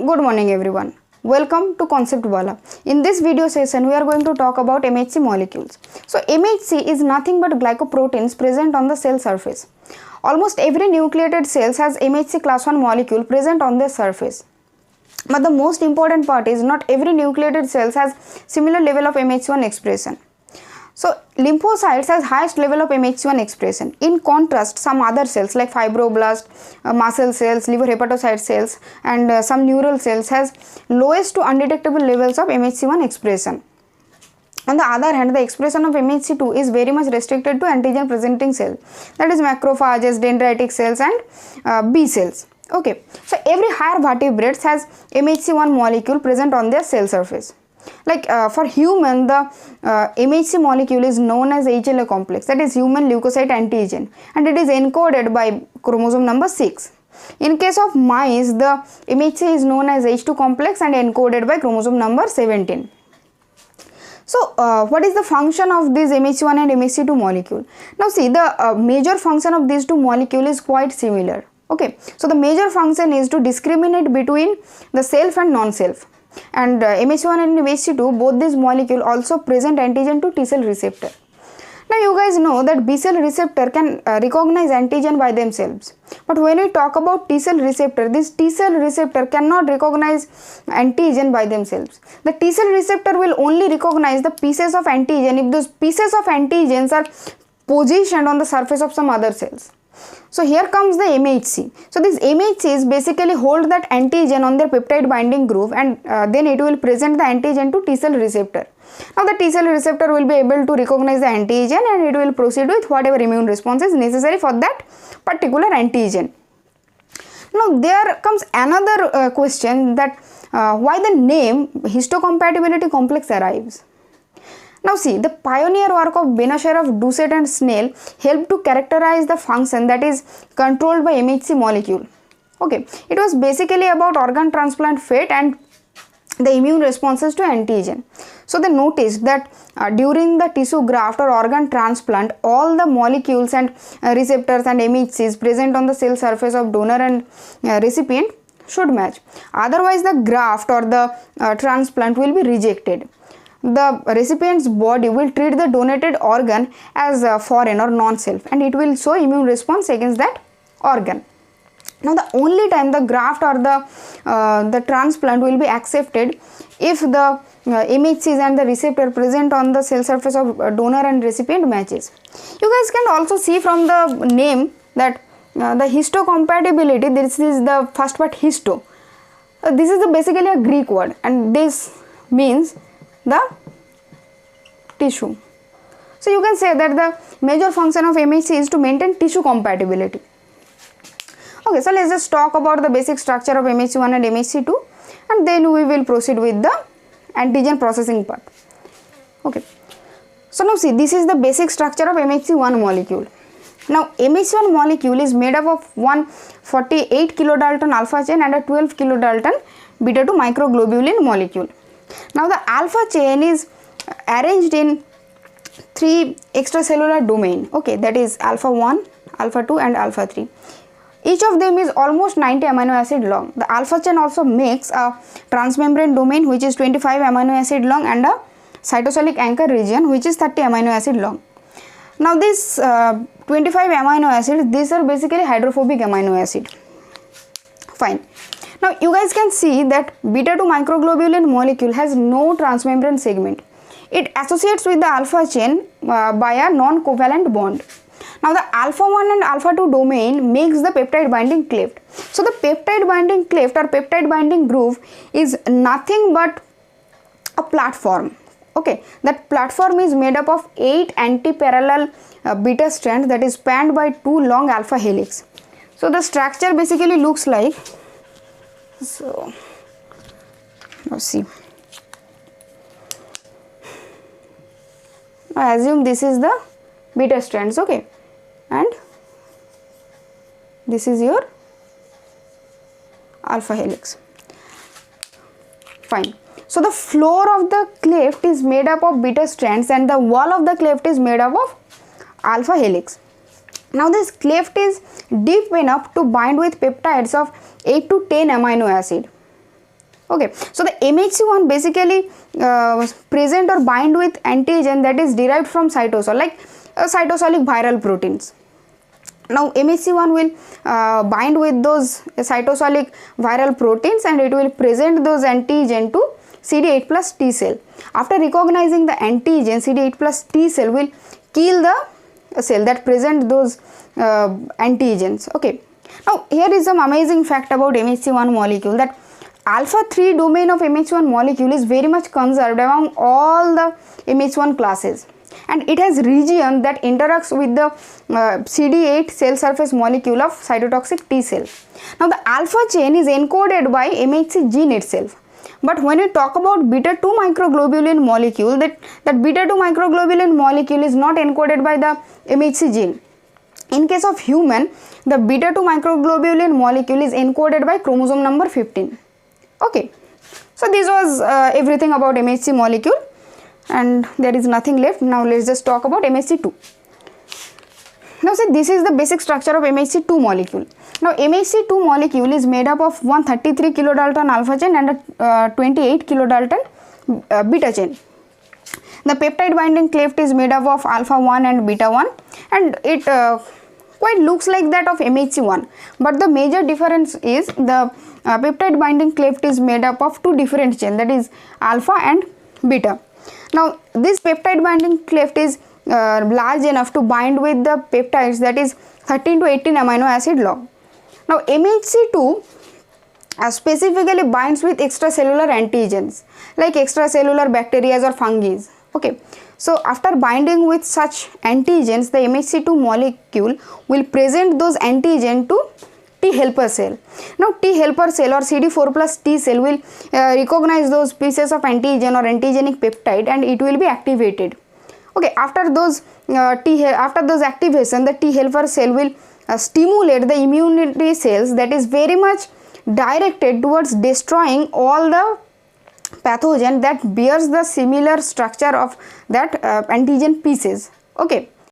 Good morning everyone. Welcome to Concept Wala. In this video session we are going to talk about MHC molecules. So MHC is nothing but glycoproteins present on the cell surface. Almost every nucleated cell has MHC class 1 molecule present on their surface. But the most important part is not every nucleated cell has similar level of MHC1 expression. So lymphocytes has highest level of MHC1 expression. In contrast, some other cells like fibroblast, muscle cells, liver hepatocyte cells and some neural cells has lowest to undetectable levels of MHC1 expression. On the other hand, the expression of MHC2 is very much restricted to antigen presenting cells, that is macrophages, dendritic cells and B cells. Okay, so every higher vertebrates has MHC1 molecule present on their cell surface. Like for human, the MHC molecule is known as HLA complex, that is human leukocyte antigen, and it is encoded by chromosome number 6. In case of mice, the MHC is known as H2 complex and encoded by chromosome number 17. So what is the function of this MHC1 and MHC2 molecule? Now see, the major function of these two molecules is quite similar. Okay, so the major function is to discriminate between the self and non-self. And MHC1 and MHC2, both these molecules also present antigen to T cell receptor. Now you guys know that B cell receptor can recognize antigen by themselves. But when we talk about T cell receptor, this T cell receptor cannot recognize antigen by themselves. The T cell receptor will only recognize the pieces of antigen if those pieces of antigens are positioned on the surface of some other cells. So here comes the MHC. So these MHCs basically hold that antigen on their peptide binding groove and then it will present the antigen to T cell receptor. Now the T cell receptor will be able to recognize the antigen and it will proceed with whatever immune response is necessary for that particular antigen. Now there comes another question, that why the name histocompatibility complex arrives. Now see, the pioneer work of Benasharov, Doucet and Snell helped to characterize the function that is controlled by MHC molecule. Okay, it was basically about organ transplant fate and the immune responses to antigen. So they noticed that during the tissue graft or organ transplant, all the molecules and receptors and MHCs present on the cell surface of donor and recipient should match. Otherwise the graft or the transplant will be rejected. The recipient's body will treat the donated organ as foreign or non-self and it will show immune response against that organ. Now the only time the graft or the transplant will be accepted if the MHCs and the receptor present on the cell surface of donor and recipient matches. You guys can also see from the name that the histocompatibility, this is the first part histo. This is basically a Greek word and this means the tissue. So you can say that the major function of MHC is to maintain tissue compatibility. Okay, so let's just talk about the basic structure of MHC1 and MHC2 and then we will proceed with the antigen processing part. Okay, so now see, this is the basic structure of MHC1 molecule. Now MHC1 molecule is made up of 148 kilodalton alpha chain and a 12 kilodalton beta 2 microglobulin molecule. Now the alpha chain is arranged in 3 extracellular domain, okay, that is alpha 1, alpha 2 and alpha 3. Each of them is almost 90 amino acid long. The alpha chain also makes a transmembrane domain which is 25 amino acid long and a cytosolic anchor region which is 30 amino acid long. Now this 25 amino acids, these are basically hydrophobic amino acid. Fine. Now you guys can see that beta 2 microglobulin molecule has no transmembrane segment. It associates with the alpha chain by a non-covalent bond. Now the alpha 1 and alpha 2 domain makes the peptide binding cleft. So the peptide binding cleft or peptide binding groove is nothing but a platform. Okay, that platform is made up of 8 anti-parallel beta strands that is spanned by 2 long alpha helix. So the structure basically looks like, so let's see. I assume this is the beta strands, okay, and this is your alpha helix. Fine. So the floor of the cleft is made up of beta strands and the wall of the cleft is made up of alpha helix. Now this cleft is deep enough to bind with peptides of 8 to 10 amino acid. Okay, so the MHC1 basically present or bind with antigen that is derived from cytosol, like cytosolic viral proteins. Now MHC1 will bind with those cytosolic viral proteins and it will present those antigen to CD8 plus T cell. After recognizing the antigen, CD8 plus T cell will kill the cell that present those antigens. Okay, now here is some amazing fact about MHC1 molecule, that alpha 3 domain of MHC1 molecule is very much conserved among all the MHC1 classes, and it has region that interacts with the CD8 cell surface molecule of cytotoxic T cell. Now the alpha chain is encoded by MHC gene itself, but when we talk about beta 2 microglobulin molecule, that beta 2 microglobulin molecule is not encoded by the MHC gene. In case of human, the beta 2 microglobulin molecule is encoded by chromosome number 15. Okay, so this was everything about MHC molecule, and there is nothing left. Now let's just talk about MHC2. Now see, this is the basic structure of MHC2 molecule. Now MHC2 molecule is made up of 133 kilodalton alpha chain and a 28 kilodalton beta chain. The peptide binding cleft is made up of alpha 1 and beta 1, and it quite looks like that of MHC1, but the major difference is the peptide binding cleft is made up of two different chains, that is alpha and beta. Now this peptide binding cleft is large enough to bind with the peptides, that is 13 to 18 amino acid long. Now MHC2 specifically binds with extracellular antigens like extracellular bacteria or fungi. Okay, so after binding with such antigens, the MHC2 molecule will present those antigen to T helper cell. Now T helper cell or CD4 plus T cell will recognize those pieces of antigen or antigenic peptide and it will be activated. Okay, after those activation, the T helper cell will stimulate the immunity cells that is very much directed towards destroying all the pathogen that bears the similar structure of that antigen pieces. Okay,